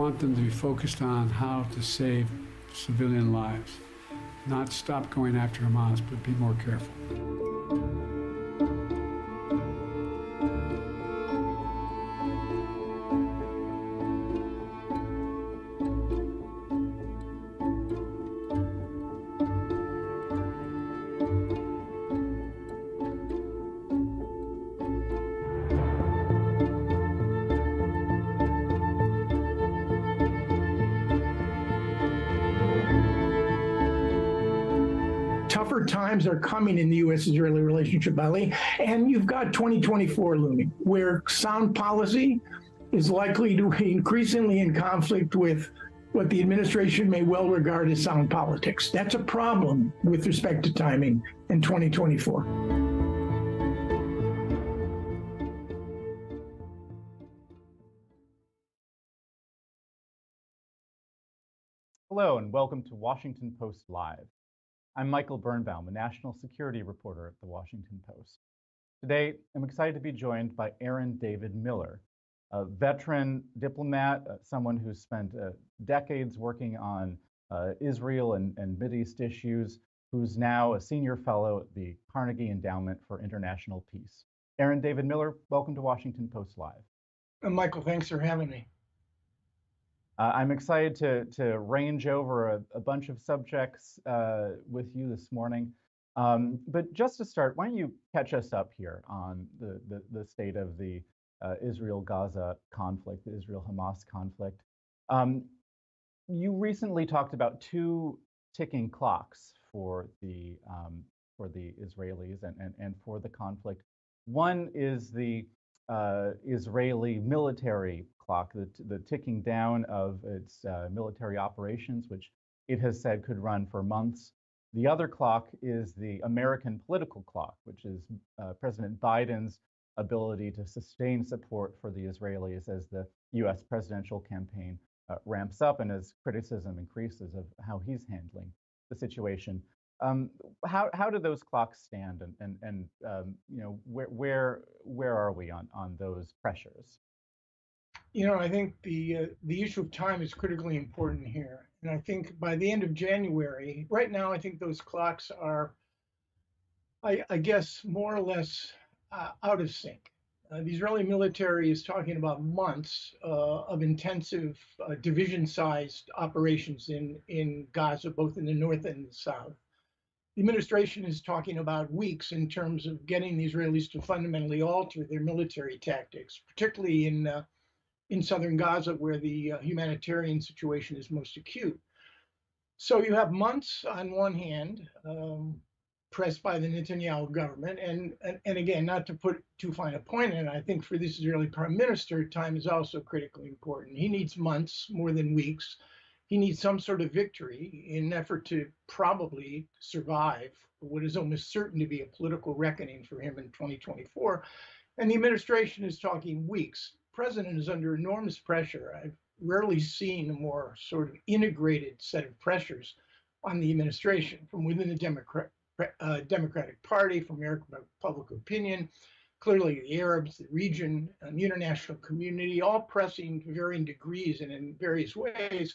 want them to be focused on how to save civilian lives, not stop going after Hamas, but be more careful. Tougher times are coming in the U.S.-Israeli relationship, Ali, and you've got 2024 looming, where sound policy is likely to be increasingly in conflict with what the administration may well regard as sound politics. That's a problem with respect to timing in 2024. Hello, and welcome to Washington Post Live. I'm Michael Birnbaum, a national security reporter at the Washington Post. Today, I'm excited to be joined by Aaron David Miller, a veteran diplomat, someone who's spent decades working on Israel and Mideast issues, who's now a senior fellow at the Carnegie Endowment for International Peace. Aaron David Miller, welcome to Washington Post Live. Michael, thanks for having me. I'm excited to range over a bunch of subjects with you this morning. But just to start, why don't you catch us up here on the state of the Israel-Gaza conflict, the Israel-Hamas conflict. You recently talked about two ticking clocks for the Israelis and for the conflict. One is the Israeli military clock, the ticking down of its military operations, which it has said could run for months. The other clock is the American political clock, which is President Biden's ability to sustain support for the Israelis as the US presidential campaign ramps up and as criticism increases of how he's handling the situation. How do those clocks stand, and you know, where are we on those pressures? You know, I think the issue of time is critically important here, and I think by the end of January, right now, I think those clocks are, I guess, more or less out of sync. The Israeli military is talking about months of intensive division-sized operations in Gaza, both in the north and the south. The administration is talking about weeks in terms of getting the Israelis to fundamentally alter their military tactics, particularly in southern Gaza, where the humanitarian situation is most acute. So you have months on one hand, pressed by the Netanyahu government, and again, not to put too fine a point in it, I think for this Israeli prime minister, time is also critically important. He needs months more than weeks. He needs some sort of victory in an effort to probably survive what is almost certain to be a political reckoning for him in 2024. And the administration is talking weeks. The president is under enormous pressure. I've rarely seen a more sort of integrated set of pressures on the administration from within the Democratic Party, from American public opinion, clearly the Arabs, the region, and the international community, all pressing to varying degrees and in various ways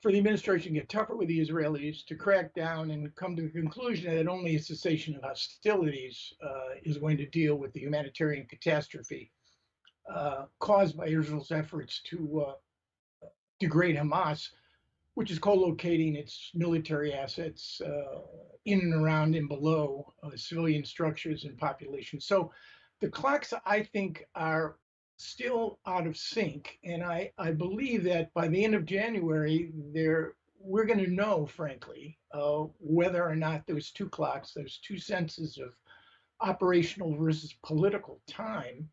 for the administration to get tougher with the Israelis, to crack down and come to the conclusion that only a cessation of hostilities is going to deal with the humanitarian catastrophe caused by Israel's efforts to degrade Hamas, which is co-locating its military assets in and around and below civilian structures and populations. So the clocks, I think, are still out of sync. And I believe that by the end of January, we're going to know, frankly, whether or not those two clocks, those two senses of operational versus political time,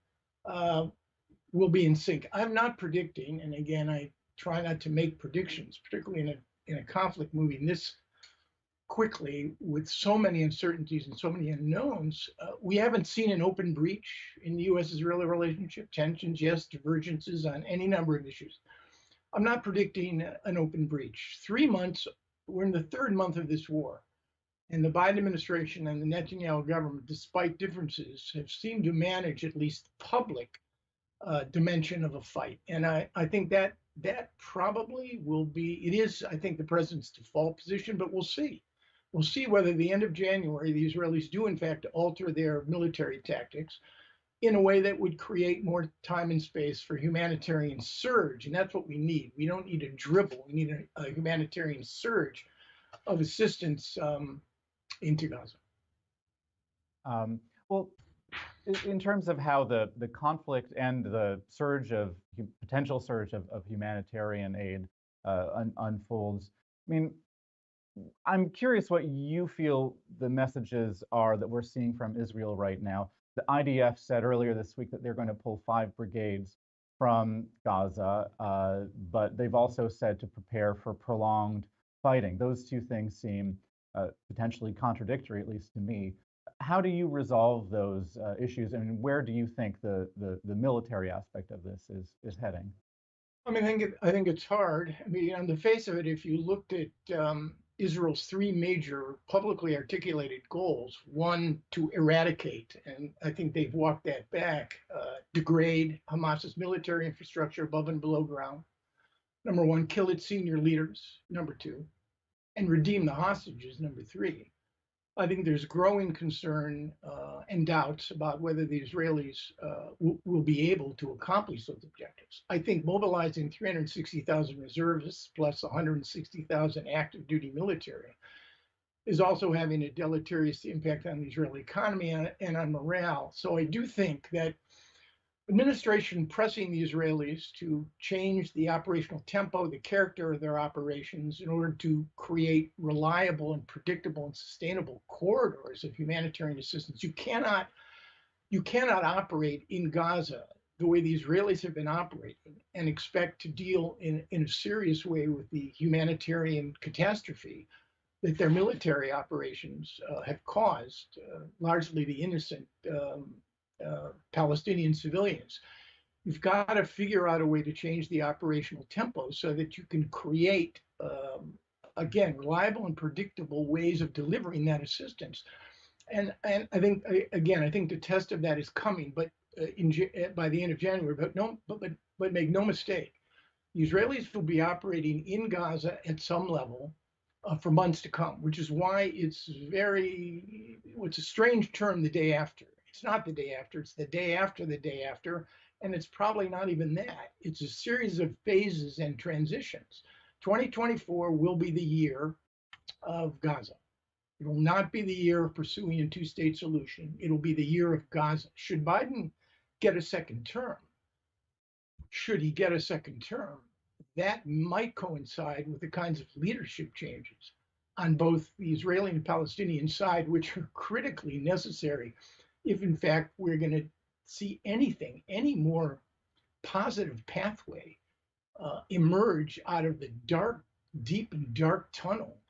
will be in sync. I'm not predicting, and again, I try not to make predictions, particularly in a conflict moving this quickly with so many uncertainties and so many unknowns. We haven't seen an open breach in the U.S.-Israeli relationship. Tensions, yes, divergences on any number of issues. I'm not predicting an open breach. 3 months, we're in the third month of this war, and the Biden administration and the Netanyahu government, despite differences, have seemed to manage at least the public dimension of a fight. And I think that that probably will be, it is, I think, the president's default position, but we'll see. We'll see whether at the end of January, the Israelis do in fact alter their military tactics in a way that would create more time and space for humanitarian surge. And that's what we need. We don't need a dribble. We need a humanitarian surge of assistance into Gaza. Well, in terms of how the conflict and the surge of potential surge of humanitarian aid unfolds, I mean, I'm curious what you feel the messages are that we're seeing from Israel right now. The IDF said earlier this week that they're going to pull 5 brigades from Gaza, but they've also said to prepare for prolonged fighting. Those two things seem potentially contradictory, at least to me. How do you resolve those issues, and where do you think the military aspect of this is heading? I mean, I think it's hard. I mean, on the face of it, if you looked at Israel's 3 major publicly articulated goals, one, to eradicate, and I think they've walked that back, degrade Hamas's military infrastructure above and below ground. Number 1, kill its senior leaders. Number 2, and redeem the hostages. Number 3. I think there's growing concern and doubts about whether the Israelis will be able to accomplish those objectives. I think mobilizing 360,000 reservists plus 160,000 active duty military is also having a deleterious impact on the Israeli economy and on morale. So I do think that administration pressing the Israelis to change the operational tempo, the character of their operations in order to create reliable and predictable and sustainable corridors of humanitarian assistance. You cannot operate in Gaza the way the Israelis have been operating and expect to deal in a serious way with the humanitarian catastrophe that their military operations have caused, largely the innocent Palestinian civilians. You've got to figure out a way to change the operational tempo so that you can create, again, reliable and predictable ways of delivering that assistance. And I think, again, I think the test of that is coming, but by the end of January. But make no mistake, the Israelis will be operating in Gaza at some level for months to come, which is why it's a strange term, the day after. It's not the day after, it's the day after the day after, and it's probably not even that. It's a series of phases and transitions. 2024 will be the year of Gaza. It will not be the year of pursuing a 2-state solution. It'll be the year of Gaza. Should Biden get a second term, that might coincide with the kinds of leadership changes on both the Israeli and Palestinian side, which are critically necessary if in fact we're going to see any more positive pathway emerge out of the deep and dark tunnel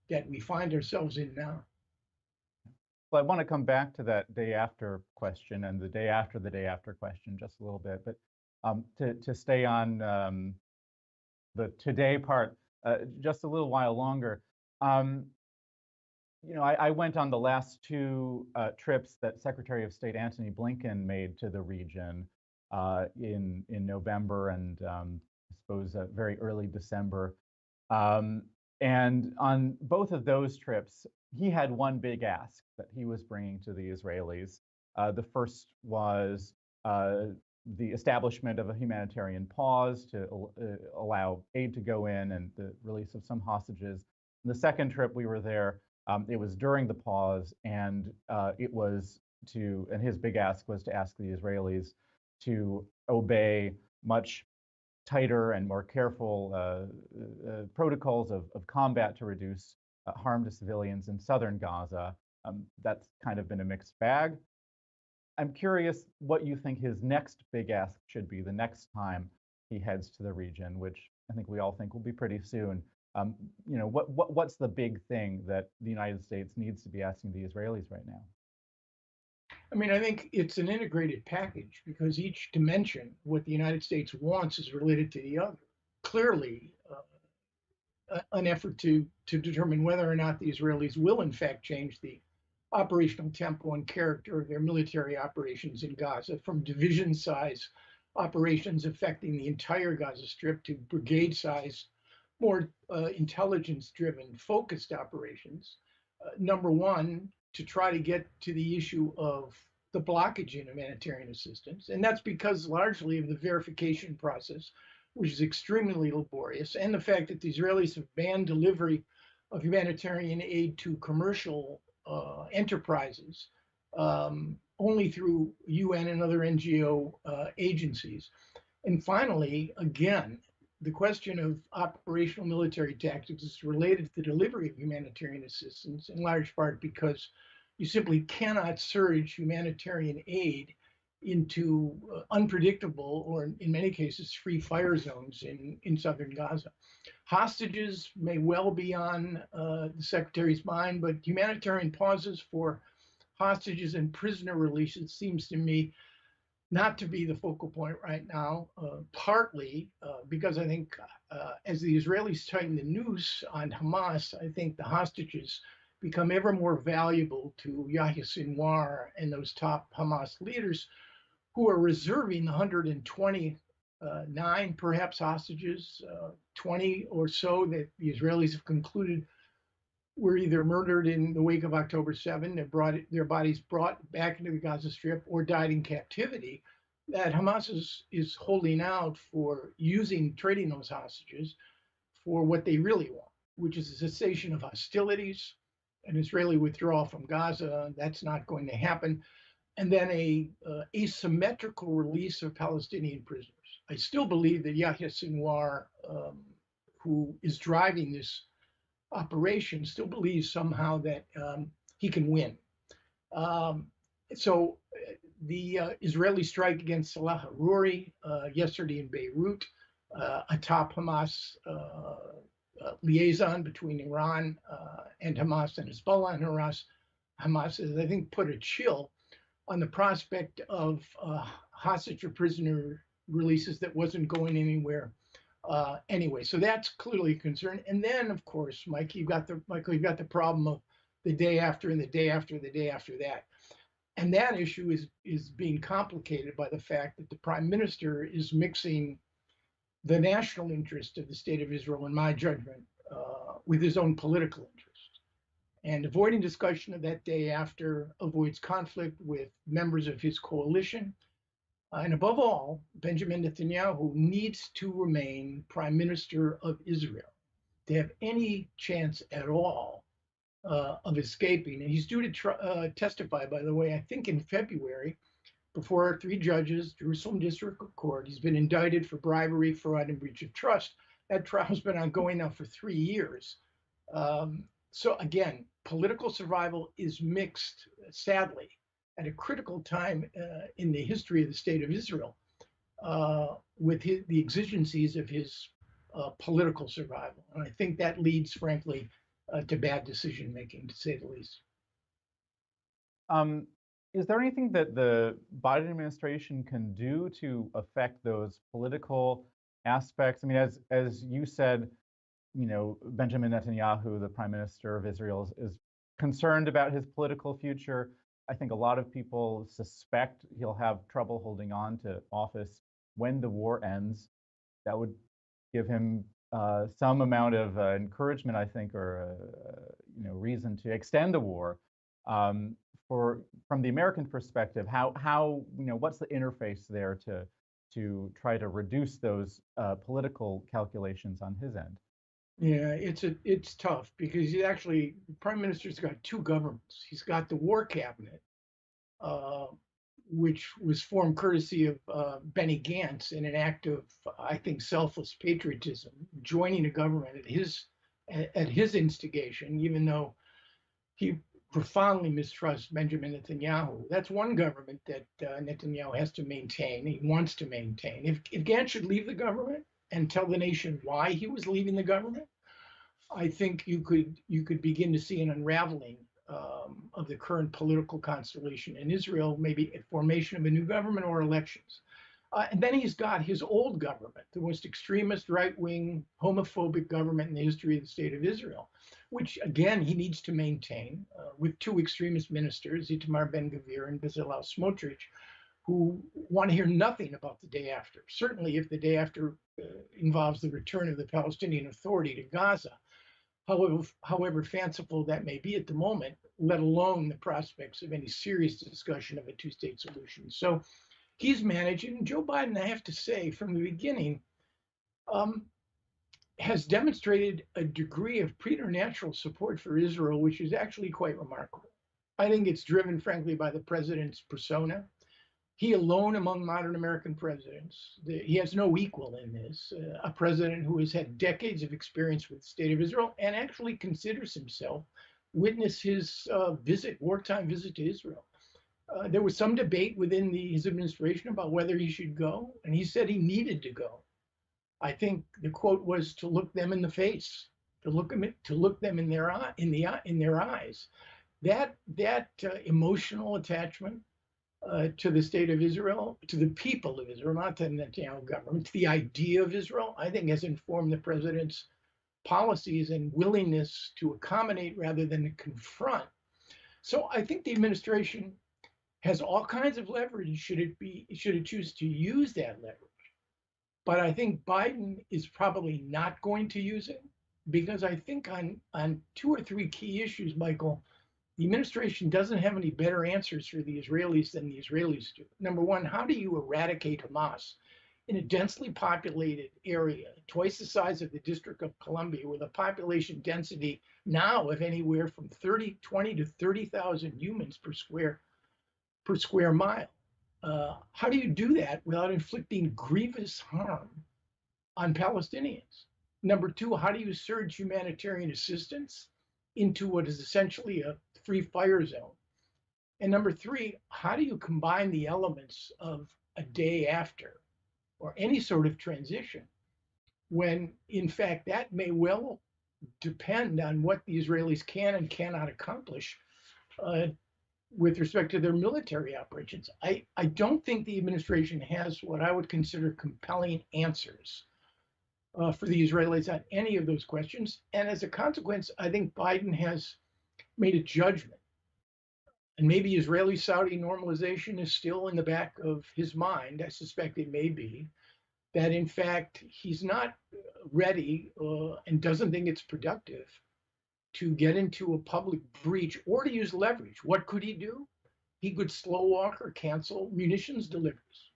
that we find ourselves in now. Well, I want to come back to that day after question and the day after the day after question just a little bit, but to stay on the today part just a little while longer. I went on the last 2 trips that Secretary of State Antony Blinken made to the region in November and I suppose very early December. And on both of those trips, he had one big ask that he was bringing to the Israelis. The first was the establishment of a humanitarian pause to allow aid to go in and the release of some hostages. The second trip we were there, it was during the pause, and and his big ask was to ask the Israelis to obey much tighter and more careful protocols of combat to reduce harm to civilians in southern Gaza. That's kind of been a mixed bag. I'm curious what you think his next big ask should be the next time he heads to the region, which I think we all think will be pretty soon. What's the big thing that the United States needs to be asking the Israelis right now? I mean, I think it's an integrated package because each dimension, what the United States wants, is related to the other. Clearly, an effort to determine whether or not the Israelis will in fact change the operational tempo and character of their military operations in Gaza from division size operations affecting the entire Gaza Strip to brigade-size, more intelligence-driven, focused operations. Number one, to try to get to the issue of the blockage in humanitarian assistance. And that's because largely of the verification process, which is extremely laborious, and the fact that the Israelis have banned delivery of humanitarian aid to commercial enterprises only through UN and other NGO agencies. And finally, again, the question of operational military tactics is related to the delivery of humanitarian assistance, in large part because you simply cannot surge humanitarian aid into unpredictable, or in many cases, free fire zones in southern Gaza. Hostages may well be on the Secretary's mind, but humanitarian pauses for hostages and prisoner releases seems to me not to be the focal point right now, partly because I think as the Israelis tighten the noose on Hamas, I think the hostages become ever more valuable to Yahya Sinwar and those top Hamas leaders who are reserving the 129 perhaps hostages, 20 or so that the Israelis have concluded were either murdered in the wake of October 7, their bodies brought back into the Gaza Strip, or died in captivity, that Hamas is holding out for trading those hostages for what they really want, which is a cessation of hostilities, an Israeli withdrawal from Gaza. That's not going to happen. And then a asymmetrical release of Palestinian prisoners. I still believe that Yahya Sinwar, who is driving this operation, still believes somehow that he can win. So the Israeli strike against Salah Haruri yesterday in Beirut, a top Hamas liaison between Iran and Hamas and Hezbollah and Hamas has, I think, put a chill on the prospect of hostage or prisoner releases that wasn't going anywhere anyway. So that's clearly a concern. And then, of course, Michael, you've got the problem of the day after and the day after the day after that. And that issue is being complicated by the fact that the prime minister is mixing the national interest of the state of Israel, in my judgment, with his own political interest. And avoiding discussion of that day after avoids conflict with members of his coalition. And above all, Benjamin Netanyahu needs to remain prime minister of Israel to have any chance at all of escaping. And he's due to testify, by the way, I think in February, before 3 judges, Jerusalem District Court. He's been indicted for bribery, fraud, and breach of trust. That trial's been ongoing now for 3 years. So again, political survival is mixed, sadly, at a critical time in the history of the state of Israel, with the exigencies of his political survival. And I think that leads, frankly, to bad decision making, to say the least. Is there anything that the Biden administration can do to affect those political aspects? I mean, as you said, Benjamin Netanyahu, the prime minister of Israel, is concerned about his political future. I think a lot of people suspect he'll have trouble holding on to office when the war ends. That would give him some amount of encouragement, I think, or reason to extend the war. From the American perspective, how what's the interface there to try to reduce those political calculations on his end? Yeah, it's tough because the prime minister's got 2 governments. He's got the war cabinet, which was formed courtesy of Benny Gantz in an act of, I think, selfless patriotism, joining a government at his instigation, even though he profoundly mistrusts Benjamin Netanyahu. That's one government that Netanyahu has to maintain. He wants to maintain. If Gantz should leave the government and tell the nation why he was leaving the government, I think you could begin to see an unraveling of the current political constellation in Israel, maybe a formation of a new government or elections. And then he's got his old government, the most extremist, right-wing, homophobic government in the history of the state of Israel, which, again, he needs to maintain with 2 extremist ministers, Itamar Ben-Gvir and Bezalel Smotrich, who want to hear nothing about the day after. Certainly, if the day after involves the return of the Palestinian Authority to Gaza, however fanciful that may be at the moment, let alone the prospects of any serious discussion of a two-state solution. So he's managing. Joe Biden, I have to say, from the beginning, has demonstrated a degree of preternatural support for Israel, which is actually quite remarkable. I think it's driven, frankly, by the president's persona. He alone among modern American presidents, he has no equal in this, a president who has had decades of experience with the state of Israel and actually considers himself, witness his wartime visit to Israel. There was some debate within his administration about whether he should go, and he said he needed to go. I think the quote was to look them in the face, to look them in their eyes. That emotional attachment to the state of Israel, to the people of Israel, not to the Netanyahu government, to the idea of Israel, I think has informed the president's policies and willingness to accommodate rather than to confront. So I think the administration has all kinds of leverage should it choose to use that leverage. But I think Biden is probably not going to use it because I think on two or three key issues, Michael, the administration doesn't have any better answers for the Israelis than the Israelis do. Number one, how do you eradicate Hamas in a densely populated area, twice the size of the District of Columbia, with a population density now of anywhere from 20 to 30,000 humans per square mile? How do you do that without inflicting grievous harm on Palestinians? Number two, how do you surge humanitarian assistance into what is essentially a free fire zone? And number three, how do you combine the elements of a day after or any sort of transition when, in fact, that may well depend on what the Israelis can and cannot accomplish with respect to their military operations? I don't think the administration has what I would consider compelling answers for the Israelis on any of those questions. And as a consequence, I think Biden has made a judgment. And maybe Israeli-Saudi normalization is still in the back of his mind. I suspect it may be that, in fact, he's not ready and doesn't think it's productive to get into a public breach or to use leverage. What could he do? He could slow walk or cancel munitions deliveries.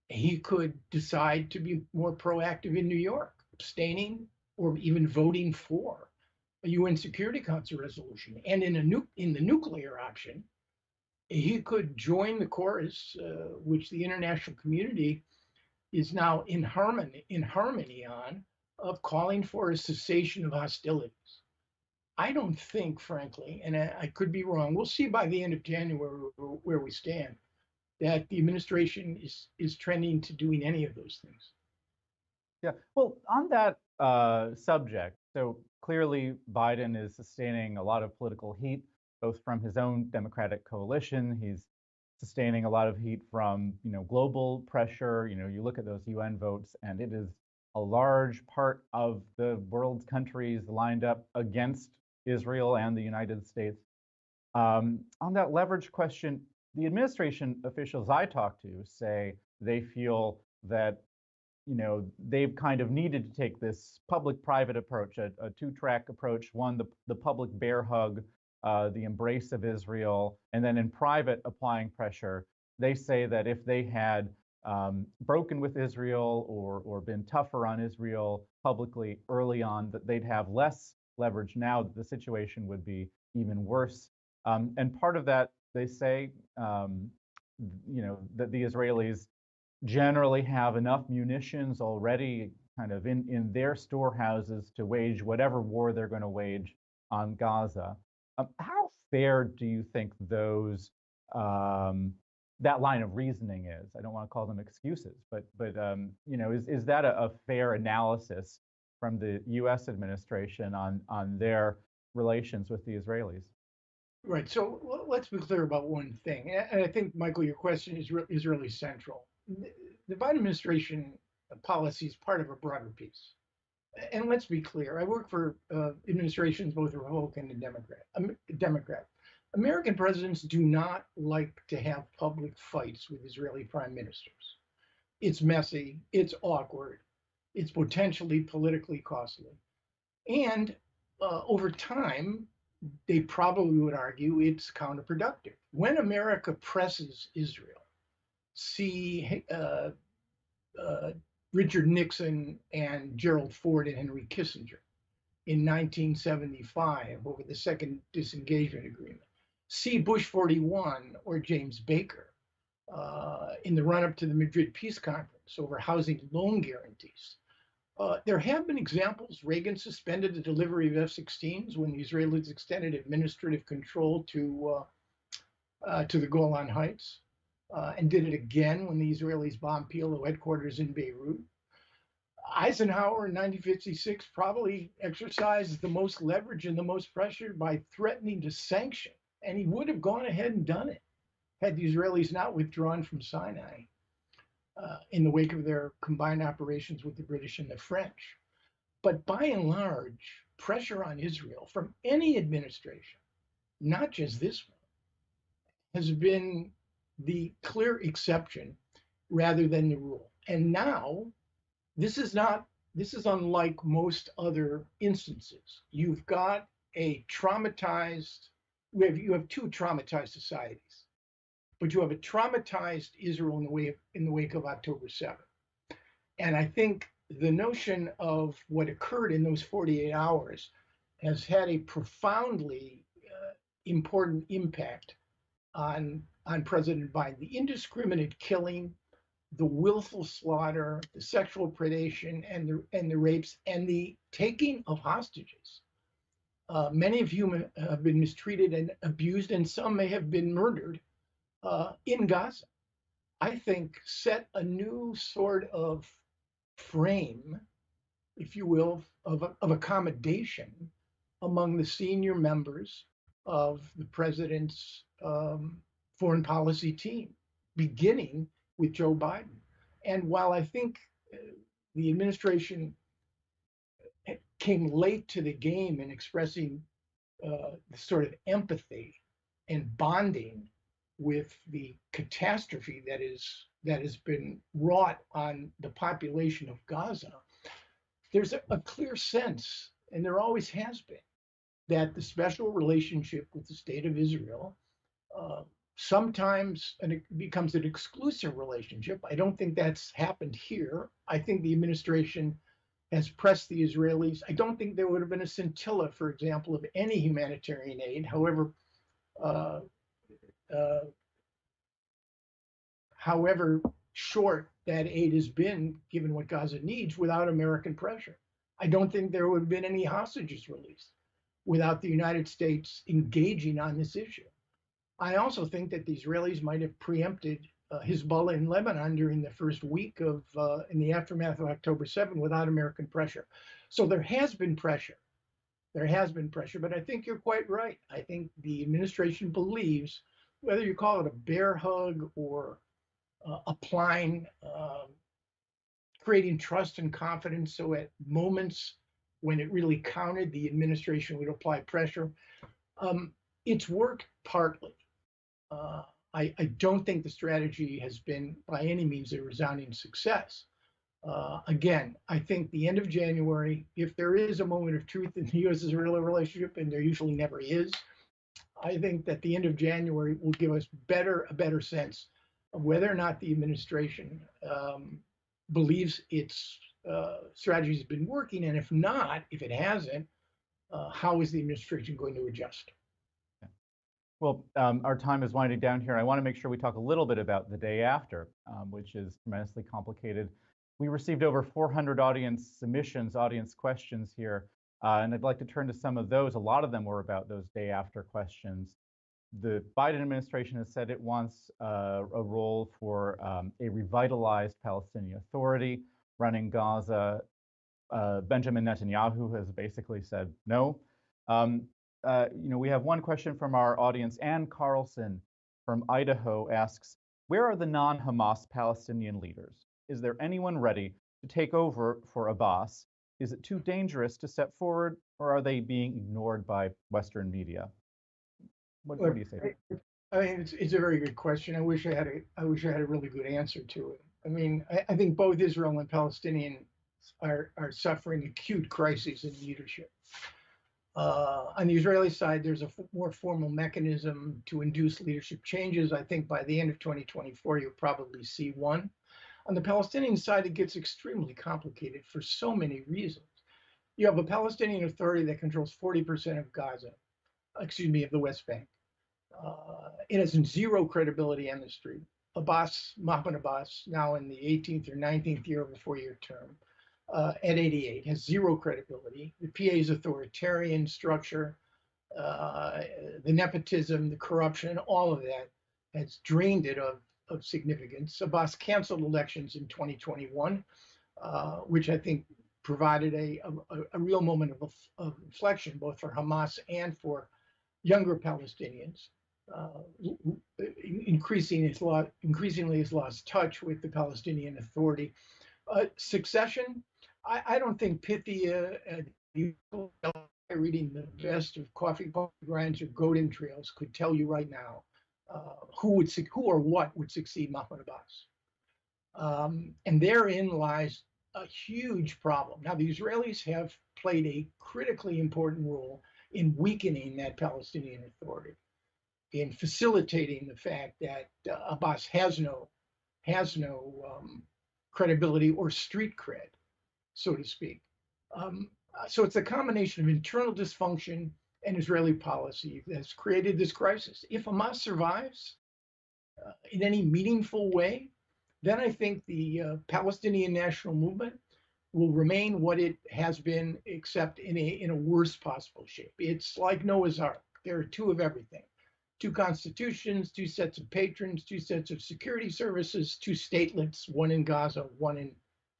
He could decide to be more proactive in New York, abstaining or even voting for a UN Security Council resolution. And in the nuclear option, he could join the chorus, which the international community is now in harmony on, of calling for a cessation of hostilities. I don't think, frankly, and I could be wrong, we'll see by the end of January where we stand, that the administration is trending to doing any of those things. Yeah, well, on that subject, so clearly Biden is sustaining a lot of political heat, both from his own Democratic coalition. He's sustaining a lot of heat from, global pressure. You look at those UN votes, and it is a large part of the world's countries lined up against Israel and the United States. On that leverage question, the administration officials I talk to say they feel that they've kind of needed to take this public-private approach, a two-track approach. One, the public bear hug, the embrace of Israel, and then in private applying pressure. They say that if they had broken with Israel or been tougher on Israel publicly early on, that they'd have less leverage now, that the situation would be even worse. And part of that, they say, that the Israelis generally have enough munitions already kind of in their storehouses to wage whatever war they're going to wage on Gaza. How fair do you think that line of reasoning is? I don't want to call them excuses, but is that a fair analysis from the U.S. administration on their relations with the Israelis? Right. So let's be clear about one thing. And I think, Michael, your question is really central. The Biden administration policy is part of a broader piece. And let's be clear, I work for administrations, both Republican and Democrat. American presidents do not like to have public fights with Israeli prime ministers. It's messy, it's awkward, it's potentially politically costly. And over time, they probably would argue it's counterproductive. When America presses Israel, see Richard Nixon and Gerald Ford and Henry Kissinger in 1975 over the second disengagement agreement. See Bush 41 or James Baker in the run up to the Madrid Peace Conference over housing loan guarantees. There have been examples. Reagan suspended the delivery of F-16s when the Israelis extended administrative control to the Golan Heights, and did it again when the Israelis bombed PLO headquarters in Beirut. Eisenhower in 1956 probably exercised the most leverage and the most pressure by threatening to sanction, and he would have gone ahead and done it had the Israelis not withdrawn from Sinai in the wake of their combined operations with the British and the French. But by and large, pressure on Israel from any administration, not just this one, has been the clear exception rather than the rule. And now, this is unlike most other instances. You've got a traumatized, you have two traumatized societies, but you have a traumatized Israel in the wake of October 7th. And I think the notion of what occurred in those 48 hours has had a profoundly important impact on President Biden. The indiscriminate killing, the willful slaughter, the sexual predation, and the rapes, and the taking of hostages. Many of whom have been mistreated and abused, and some may have been murdered in Gaza, I think set a new sort of frame, if you will, of accommodation among the senior members of the president's foreign policy team, beginning with Joe Biden. And while I think the administration came late to the game in expressing sort of empathy and bonding with the catastrophe that has been wrought on the population of Gaza, there's a clear sense, and there always has been, that the special relationship with the state of Israel sometimes and it becomes an exclusive relationship. I don't think that's happened here. I think the administration has pressed the Israelis. I don't think there would have been a scintilla, for example, of any humanitarian aid, however short that aid has been, given what Gaza needs, without American pressure. I don't think there would have been any hostages released without the United States engaging on this issue. I also think that the Israelis might have preempted Hezbollah in Lebanon during the first week of, in the aftermath of October 7 without American pressure. So there has been pressure. There has been pressure, but I think you're quite right. I think the administration believes, whether you call it a bear hug or applying, creating trust and confidence, so at moments when it really counted, the administration would apply pressure. It's worked partly. I don't think the strategy has been by any means a resounding success. Again, I think the end of January, if there is a moment of truth in the U.S.-Israel relationship, and there usually never is, I think that the end of January will give us a better sense of whether or not the administration believes its strategy has been working, and if not, if it hasn't, how is the administration going to adjust? Well, our time is winding down here. I want to make sure we talk a little bit about the day after, which is tremendously complicated. We received over 400 audience submissions, audience questions here, and I'd like to turn to some of those. A lot of them were about those day after questions. The Biden administration has said it wants a role for a revitalized Palestinian Authority running Gaza. Benjamin Netanyahu has basically said no. We have one question from our audience. Ann Carlson from Idaho asks, where are the non-Hamas Palestinian leaders? Is there anyone ready to take over for Abbas? Is it too dangerous to step forward, or are they being ignored by Western media? What do you say? I mean, it's a very good question. I wish I had a really good answer to it. I mean, I think both Israel and Palestinians are suffering acute crises in leadership. On the Israeli side, there's a more formal mechanism to induce leadership changes. I think by the end of 2024, you'll probably see one. On the Palestinian side, it gets extremely complicated for so many reasons. You have a Palestinian Authority that controls 40% of Gaza, excuse me, of the West Bank. It has zero credibility on the street. Mahmoud Abbas, now in the 18th or 19th year of a 4-year term, at 88, has zero credibility. The PA's authoritarian structure, the nepotism, the corruption, all of that has drained it of significance. Abbas canceled elections in 2021, which I think provided a real moment of inflection, both for Hamas and for younger Palestinians. Increasingly has lost touch with the Palestinian Authority. Succession, I don't think Pythia, reading the best of coffee grinds or goat entrails, could tell you right now who or what would succeed Mahmoud Abbas. And therein lies a huge problem. Now, the Israelis have played a critically important role in weakening that Palestinian Authority, in facilitating the fact that Abbas has no credibility or street cred, so to speak. So it's a combination of internal dysfunction and Israeli policy that's created this crisis. If Hamas survives in any meaningful way, then I think the Palestinian national movement will remain what it has been, except in a worse possible shape. It's like Noah's Ark. There are two of everything: two constitutions, two sets of patrons, two sets of security services, two statelets, one in Gaza, one in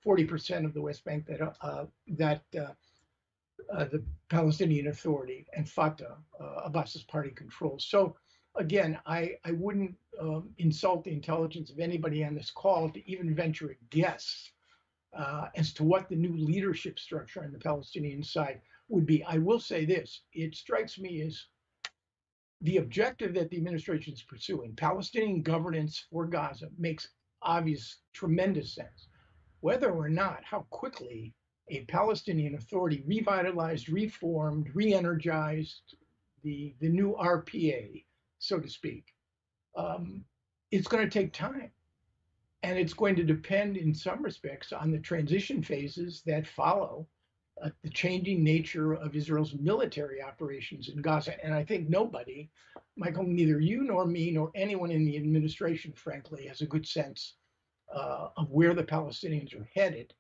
40% of the West Bank that the Palestinian Authority and Fatah, Abbas's party, controls. So again, I wouldn't insult the intelligence of anybody on this call to even venture a guess as to what the new leadership structure on the Palestinian side would be. I will say this: it strikes me as the objective that the administration is pursuing, Palestinian governance for Gaza, makes obvious, tremendous sense. Whether or not, how quickly a Palestinian Authority revitalized, reformed, re-energized, the new RPA, so to speak, it's going to take time. And it's going to depend in some respects on the transition phases that follow the changing nature of Israel's military operations in Gaza. And I think nobody, Michael, neither you nor me nor anyone in the administration, frankly, has a good sense of where the Palestinians are headed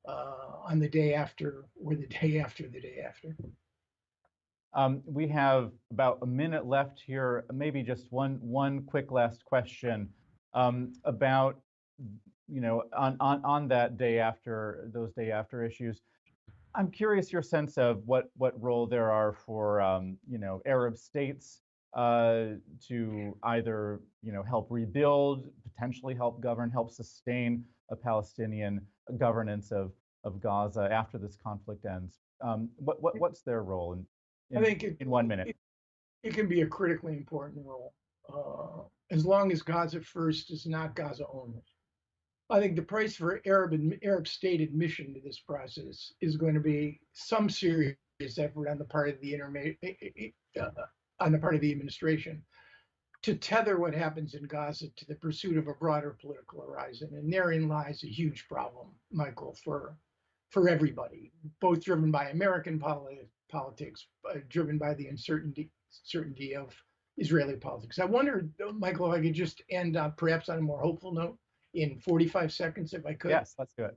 on the day after, or the day after the day after. We have about a minute left here. Maybe just one quick last question about, on that day after, those day after issues. I'm curious your sense of what role there are for Arab states to either help rebuild, potentially help govern, help sustain a Palestinian governance of Gaza after this conflict ends. What's their role I think in 1 minute? It can be a critically important role, as long as Gaza first is not Gaza only. I think the price for Arab state admission to this process is going to be some serious effort on the part of the administration to tether what happens in Gaza to the pursuit of a broader political horizon, and therein lies a huge problem, Michael, for everybody, both driven by American politics, driven by the uncertainty of Israeli politics. I wonder, Michael, if I could just end up perhaps on a more hopeful note in 45 seconds, if I could. Yes, let's do it.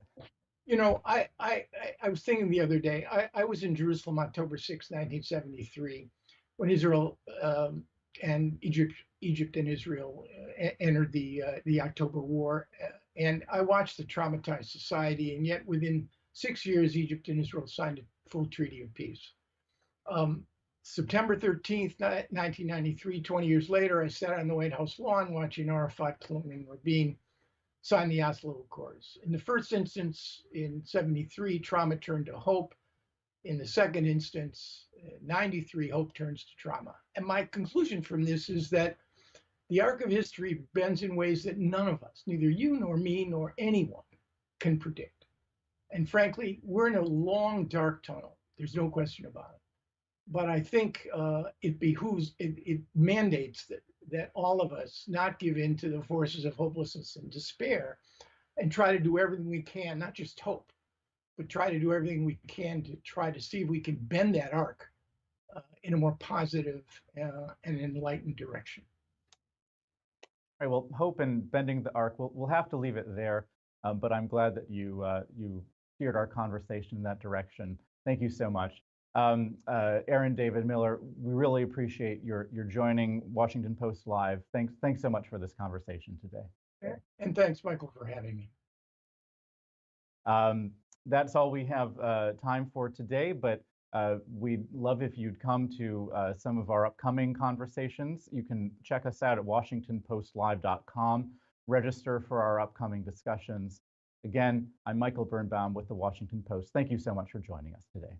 I was thinking the other day, I was in Jerusalem October 6, 1973, when Israel and Egypt and Israel entered the October War. And I watched the traumatized society, and yet within 6 years, Egypt and Israel signed a full treaty of peace. September 13th, 1993, 20 years later, I sat on the White House lawn watching Arafat, Clinton, and Rabin sign the Oslo Accords. In the first instance, in 73, trauma turned to hope. In the second instance, 93, hope turns to trauma. And my conclusion from this is that the arc of history bends in ways that none of us, neither you nor me nor anyone, can predict. And frankly, we're in a long, dark tunnel. There's no question about it. But I think it mandates that all of us not give in to the forces of hopelessness and despair and try to do everything we can, not just hope, but try to do everything we can to try to see if we can bend that arc in a more positive and enlightened direction. All right, well, hope and bending the arc, we'll have to leave it there, but I'm glad that you steered our conversation in that direction. Thank you so much. Aaron David Miller, we really appreciate your joining Washington Post Live. Thanks so much for this conversation today. And thanks, Michael, for having me. That's all we have time for today, but we'd love if you'd come to some of our upcoming conversations. You can check us out at WashingtonPostLive.com, register for our upcoming discussions. Again, I'm Michael Birnbaum with the Washington Post. Thank you so much for joining us today.